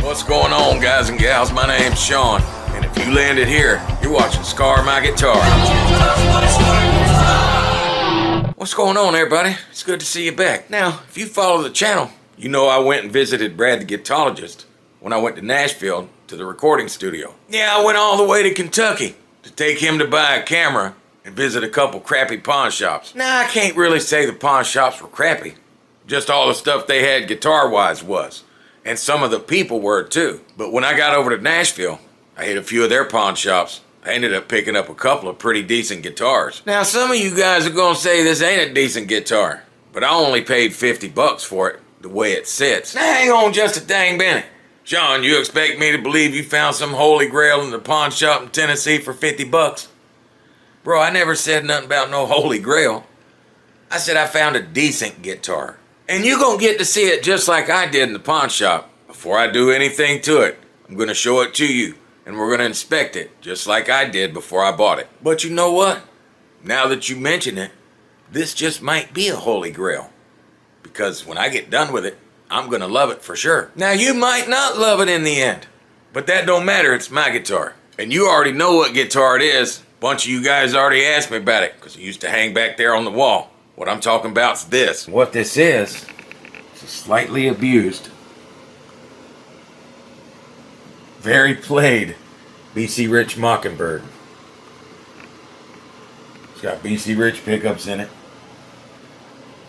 What's going on, guys and gals? My name's Sean, and if you landed here, you're watching Scar My Guitar. What's going on, everybody? It's good to see you back. Now, if you follow the channel, you know I went and visited Brad the guitarologist when I went to Nashville to the recording studio. Yeah, I went all the way to Kentucky to take him to buy a camera and visit a couple crappy pawn shops. Now, I can't really say the pawn shops were crappy. Just all the stuff they had guitar-wise was. And some of the people were too. But when I got over to Nashville, I hit a few of their pawn shops. I ended up picking up a couple of pretty decent guitars. Now, some of you guys are gonna say this ain't a decent guitar, but I only paid 50 bucks for it, the way it sits. Now, hang on just a dang minute. John, you expect me to believe you found some holy grail in the pawn shop in Tennessee for 50 bucks? Bro, I never said nothing about no holy grail. I said I found a decent guitar. And you're gonna get to see it just like I did in the pawn shop. Before I do anything to it, I'm gonna show it to you, and we're gonna inspect it just like I did before I bought it. But you know what? Now that you mention it, this just might be a holy grail. Because when I get done with it, I'm gonna love it for sure. Now, you might not love it in the end, but that don't matter, it's my guitar. And you already know what guitar it is. A bunch of you guys already asked me about it, because it used to hang back there on the wall. What I'm talking about is this. What this is a slightly abused, very played BC Rich Mockingbird. It's got BC Rich pickups in it.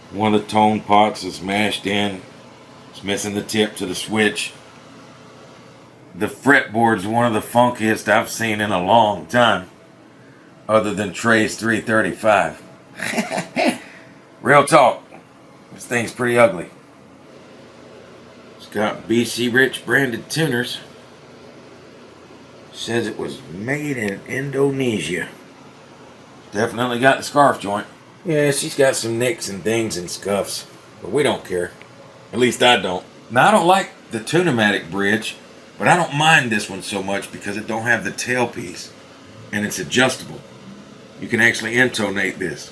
One of the tone pots is mashed in. It's missing the tip to the switch. The fretboard's one of the funkiest I've seen in a long time, other than Trey's 335. Real talk, this thing's pretty ugly. It's got BC Rich branded tuners. Says it was made in Indonesia. Definitely got the scarf joint. Yeah, she's got some nicks and dings and scuffs, but we don't care. At least I don't. Now, I don't like the Tunematic bridge, but I don't mind this one so much because it don't have the tailpiece, and it's adjustable. You can actually intonate this.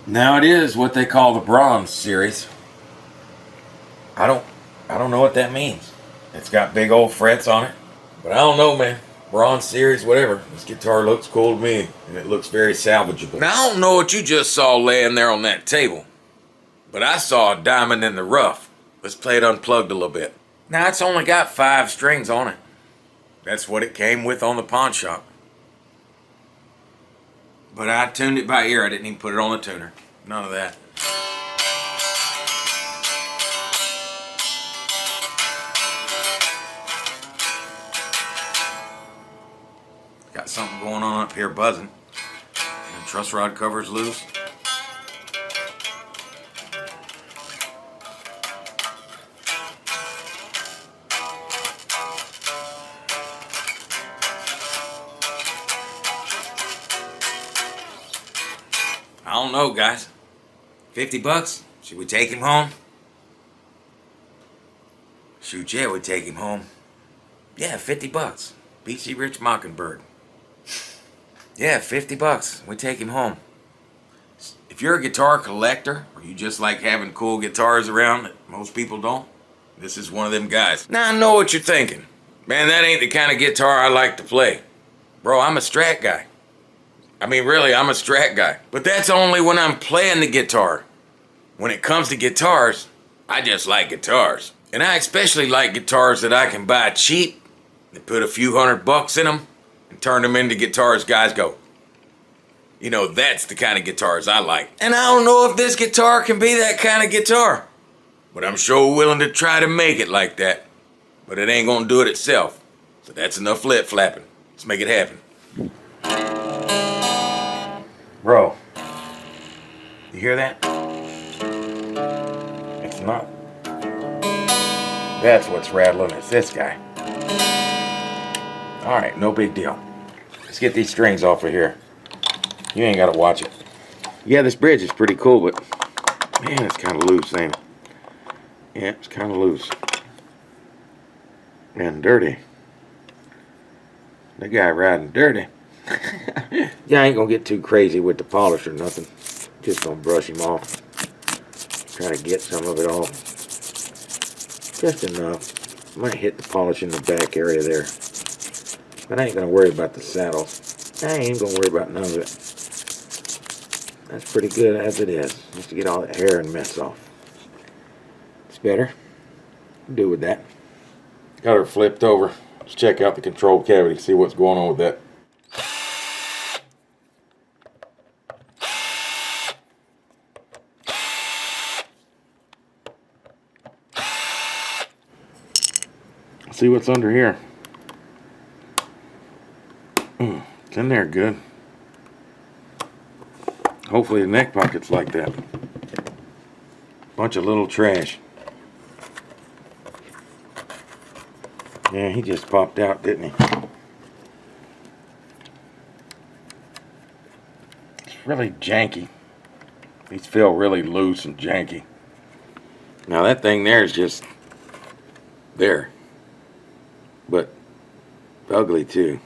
Now, it is what they call the Bronze series. I don't know what that means. It's got big old frets on it, but I don't know, man. Bronze series, whatever. This guitar looks cool to me, and it looks very salvageable. Now, I don't know what you just saw laying there on that table, but I saw a diamond in the rough. Let's play it unplugged a little bit. Now, it's only got 5 strings on it. That's what it came with on the pawn shop. But I tuned it by ear. I didn't even put it on the tuner. None of that. Got something going on up here buzzing. And the truss rod cover's loose. I don't know, guys. 50 bucks? Should we take him home? Shoot, yeah, we take him home. Yeah, 50 bucks. BC Rich Mockingbird. Yeah, 50 bucks. We take him home. If you're a guitar collector, or you just like having cool guitars around that most people don't, this is one of them guys. Now, I know what you're thinking. Man, that ain't the kind of guitar I like to play. Bro, I'm a Strat guy. I mean, really, I'm a Strat guy. But that's only when I'm playing the guitar. When it comes to guitars, I just like guitars. And I especially like guitars that I can buy cheap and put a few $100 in them and turn them into guitars guys go, you know, that's the kind of guitars I like. And I don't know if this guitar can be that kind of guitar, but I'm sure willing to try to make it like that. But it ain't gonna do it itself. So that's enough lip flapping. Let's make it happen. Bro, you hear that? It's not. That's what's rattling. It's this guy. Alright, no big deal. Let's get these strings off of here. You ain't gotta watch it. Yeah, this bridge is pretty cool, but man, it's kind of loose, ain't it? Yeah, it's kind of loose. And dirty. The guy riding dirty. Yeah, I ain't gonna get too crazy with the polish or nothing. Just gonna brush him off. Try to get some of it off. Just enough. Might hit the polish in the back area there. But I ain't gonna worry about the saddles. I ain't gonna worry about none of it. That's pretty good as it is. Just to get all that hair and mess off. It's better. Do with that. Got her flipped over. Let's check out the control cavity, see what's going on with that. See what's under here. It's in there good. Hopefully the neck pocket's like that. Bunch of little trash. Yeah, he just popped out, didn't he? It's really janky. These feel really loose and janky. Now that thing there is just there. But ugly too.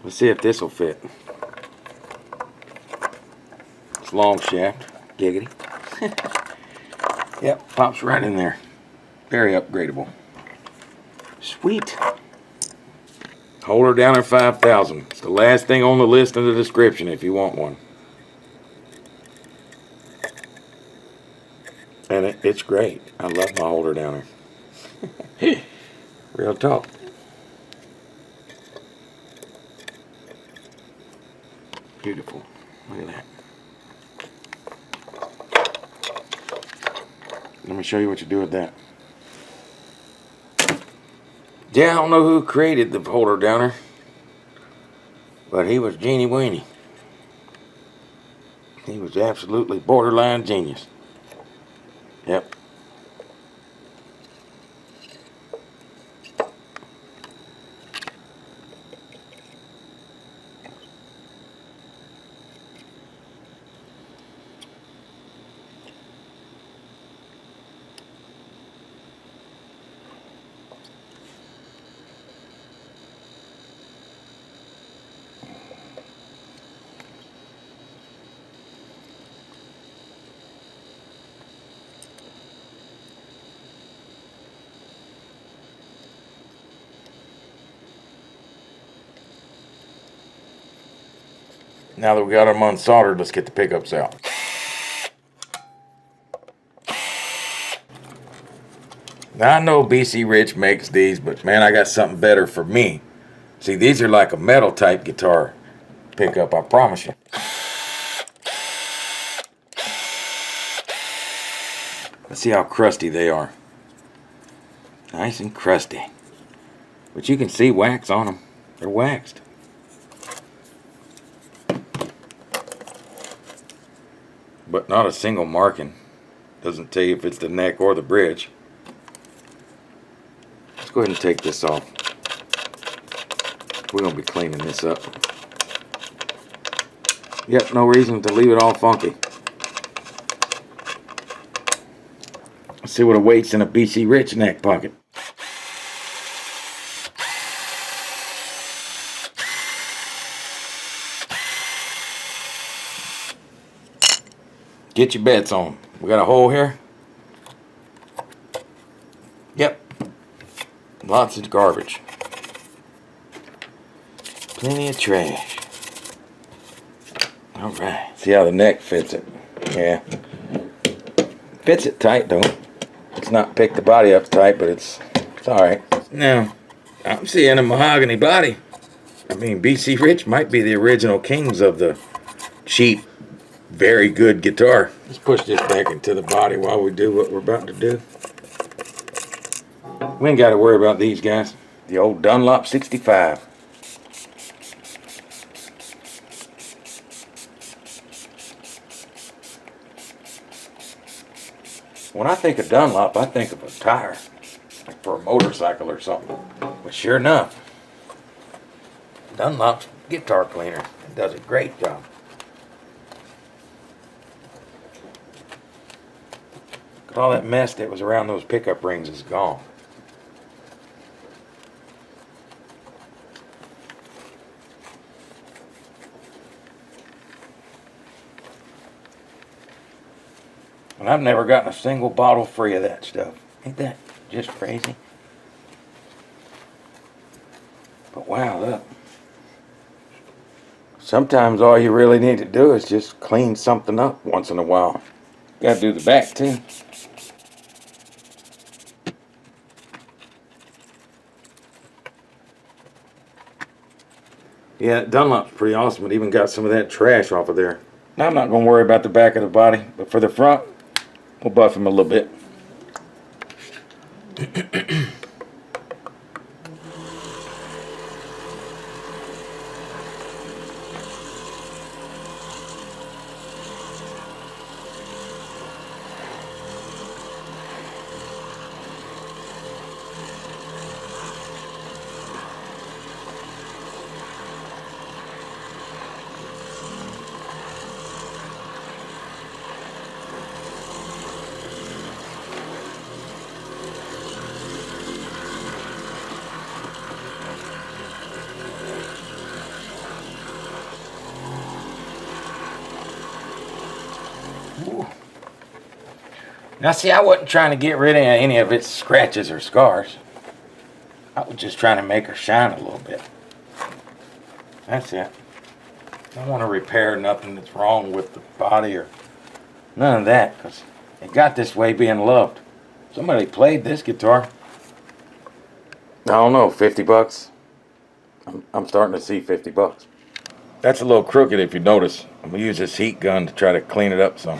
Let's see if this will fit. It's long shaft. Giggity. Yep, pops right in there. Very upgradable. Sweet. Holder Downer 5000. It's the last thing on the list in the description if you want one. And it's great. I love my holder downer. Real talk. Beautiful. Look at that. Let me show you what you do with that. Yeah, I don't know who created the holder downer, but he was Genie Weenie. He was absolutely borderline genius. Yep. Now that we got them unsoldered, let's get the pickups out. Now I know BC Rich makes these, but man, I got something better for me. See, these are like a metal type guitar pickup, I promise you. Let's see how crusty they are. Nice and crusty. But you can see wax on them. They're waxed. But not a single marking. Doesn't tell you if it's the neck or the bridge. Let's go ahead and take this off. We're going to be cleaning this up. Yep, no reason to leave it all funky. Let's see what awaits in a BC Rich neck pocket. Get your bets on. We got a hole here. Yep. Lots of garbage. Plenty of trash. Alright. See how the neck fits it. Yeah. Fits it tight though. It's not picked the body up tight, but it's alright. Now, I'm seeing a mahogany body. I mean, BC Rich might be the original kings of the cheap, very good guitar. Let's push this back into the body while we do what we're about to do. We ain't got to worry about these guys. The old Dunlop 65. When I think of Dunlop, I think of a tire. Like for a motorcycle or something. But sure enough, Dunlop's guitar cleaner. It does a great job. All that mess that was around those pickup rings is gone. And I've never gotten a single bottle free of that stuff. Ain't that just crazy? But wow, look. Sometimes all you really need to do is just clean something up once in a while. Gotta do the back too. Yeah, Dunlop's pretty awesome. It even got some of that trash off of there. Now I'm not going to worry about the back of the body, but for the front, we'll buff him a little bit. Now see, I wasn't trying to get rid of any of its scratches or scars. I was just trying to make her shine a little bit. That's it. I don't want to repair nothing that's wrong with the body or none of that, because it got this way being loved. Somebody played this guitar. I don't know, 50 bucks? I'm starting to see 50 bucks. That's a little crooked if you notice. I'm going to use this heat gun to try to clean it up some.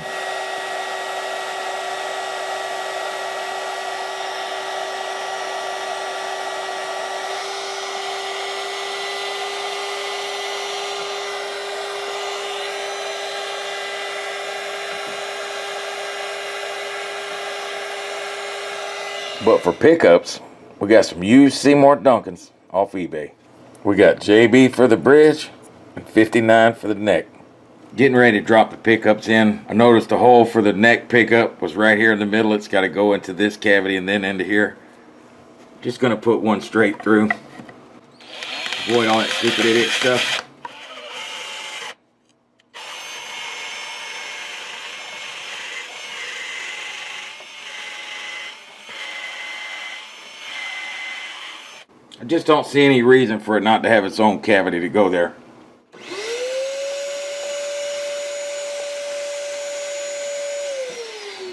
But for pickups, we got some used Seymour Duncans off eBay. We got JB for the bridge and 59 for the neck. Getting ready to drop the pickups in. I noticed the hole for the neck pickup was right here in the middle. It's got to go into this cavity and then into here. Just going to put one straight through. Avoid all that stupid idiot stuff. I just don't see any reason for it not to have its own cavity to go there.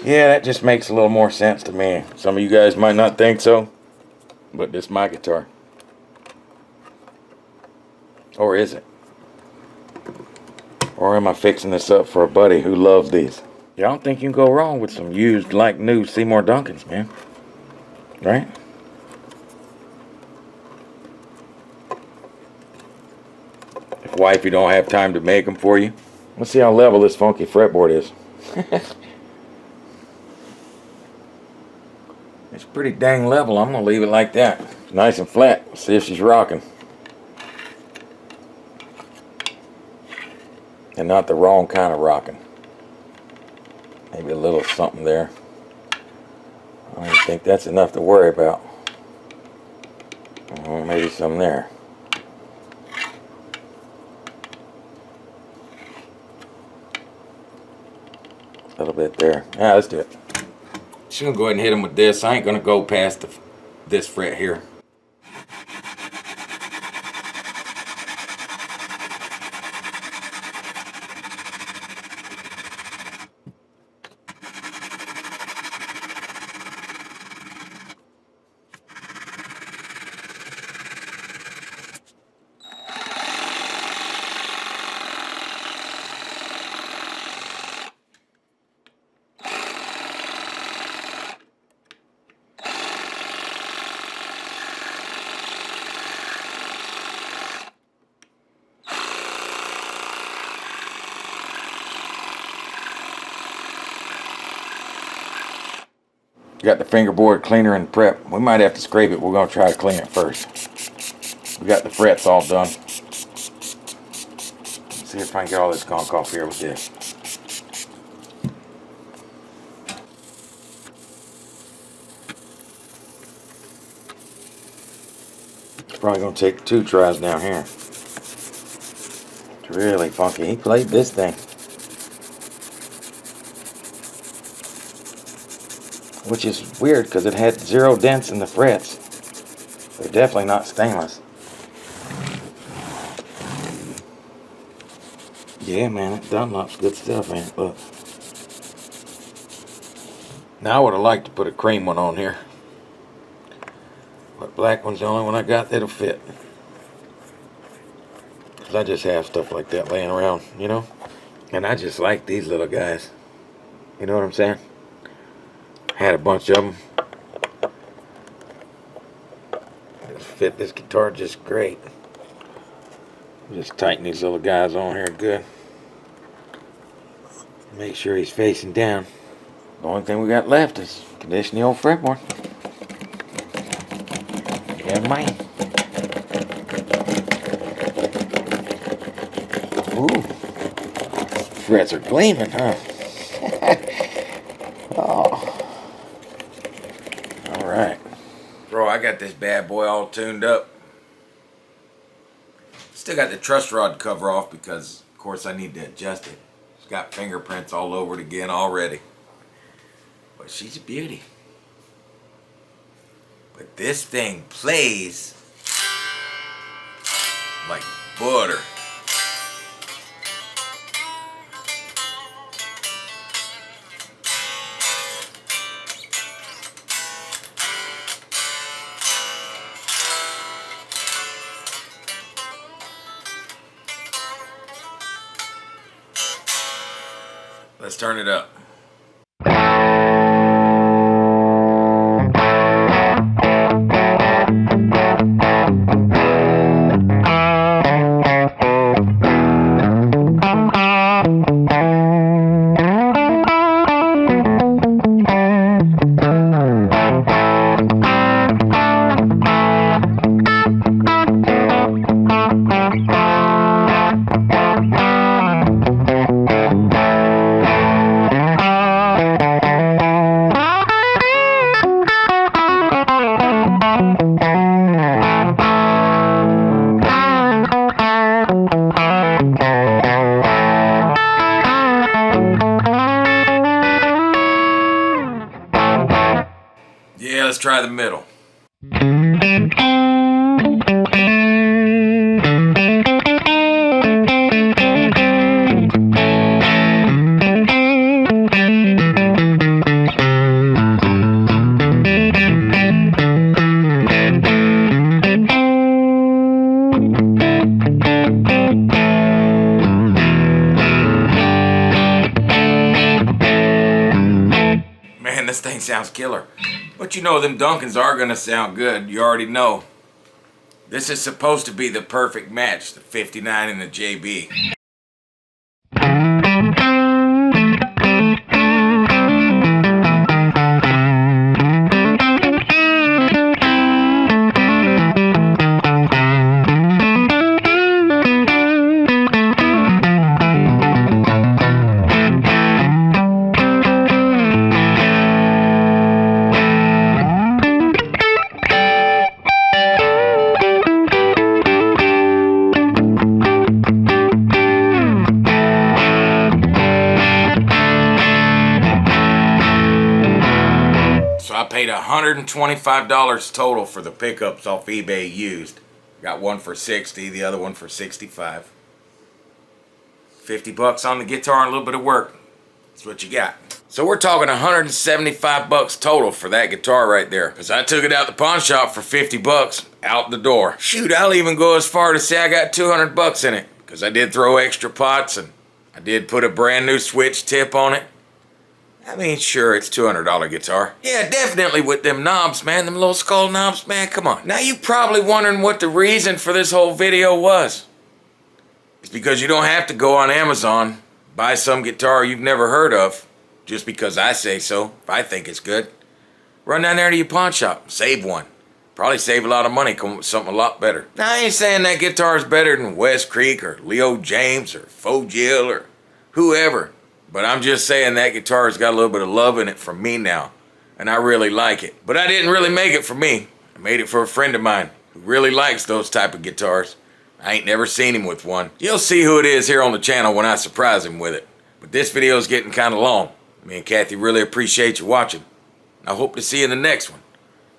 Yeah, that just makes a little more sense to me. Some of you guys might not think so, but this is my guitar. Or is it? Or am I fixing this up for a buddy who loves these? Yeah, I don't think you can go wrong with some used like new Seymour Duncans, man. Right? Wife, you don't have time to make them for you. Let's see how level this funky fretboard is. It's pretty dang level. I'm gonna leave it like that. It's nice and flat. Let's see if she's rocking. And not the wrong kind of rocking. Maybe a little something there. I don't think that's enough to worry about. Maybe some there. A little bit there. Yeah, let's do it. Just gonna go ahead and hit him with this. I ain't gonna go past this fret here. Got the fingerboard cleaner and prep. We might have to scrape it. We're going to try to clean it first. We got the frets all done. Let's see if I can get all this gunk off here with this. It's probably going to take 2 tries down here. It's really funky. He played this thing. Which is weird because it had 0 dents in the frets. They're definitely not stainless. Yeah, man, that Dunlop's good stuff, man. Look. Now, I would have liked to put a cream one on here. But black one's the only one I got that'll fit. Because I just have stuff like that laying around, you know? And I just like these little guys. You know what I'm saying? Had a bunch of them. It'll fit this guitar just great. Just tighten these little guys on here good. Make sure he's facing down. The only thing we got left is condition the old fretboard. Yeah, man. Ooh. Frets are gleaming, huh? Oh. Alright. Bro, I got this bad boy all tuned up. Still got the truss rod cover off because, of course, I need to adjust it. It's got fingerprints all over it again already. But she's a beauty. But this thing plays like butter. Let's turn it up. Yeah, let's try the middle. Man, this thing sounds killer. But you know them Duncans are gonna sound good, you already know. This is supposed to be the perfect match, the 59 and the JB. I paid $125 total for the pickups off eBay used. Got one for $60, the other one for $65. $50 on the guitar and a little bit of work. That's what you got. So we're talking $175 total for that guitar right there. Because I took it out the pawn shop for $50 out the door. Shoot, I'll even go as far to say I got $200 in it. Because I did throw extra pots and I did put a brand new switch tip on it. I mean, sure, it's $200 guitar. Yeah, definitely with them knobs, man. Them little skull knobs, man, come on. Now you probably wondering what the reason for this whole video was. It's because you don't have to go on Amazon, buy some guitar you've never heard of, just because I say so, if I think it's good. Run down there to your pawn shop, save one. Probably save a lot of money, come up with something a lot better. Now, I ain't saying that guitar is better than West Creek or Leo James or Fogill or whoever. But I'm just saying that guitar's got a little bit of love in it from me now. And I really like it. But I didn't really make it for me. I made it for a friend of mine who really likes those type of guitars. I ain't never seen him with one. You'll see who it is here on the channel when I surprise him with it. But this video is getting kind of long. Me and Kathy really appreciate you watching. I hope to see you in the next one.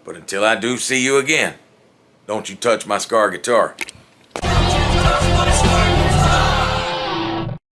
But until I do see you again, don't you touch my Scar guitar.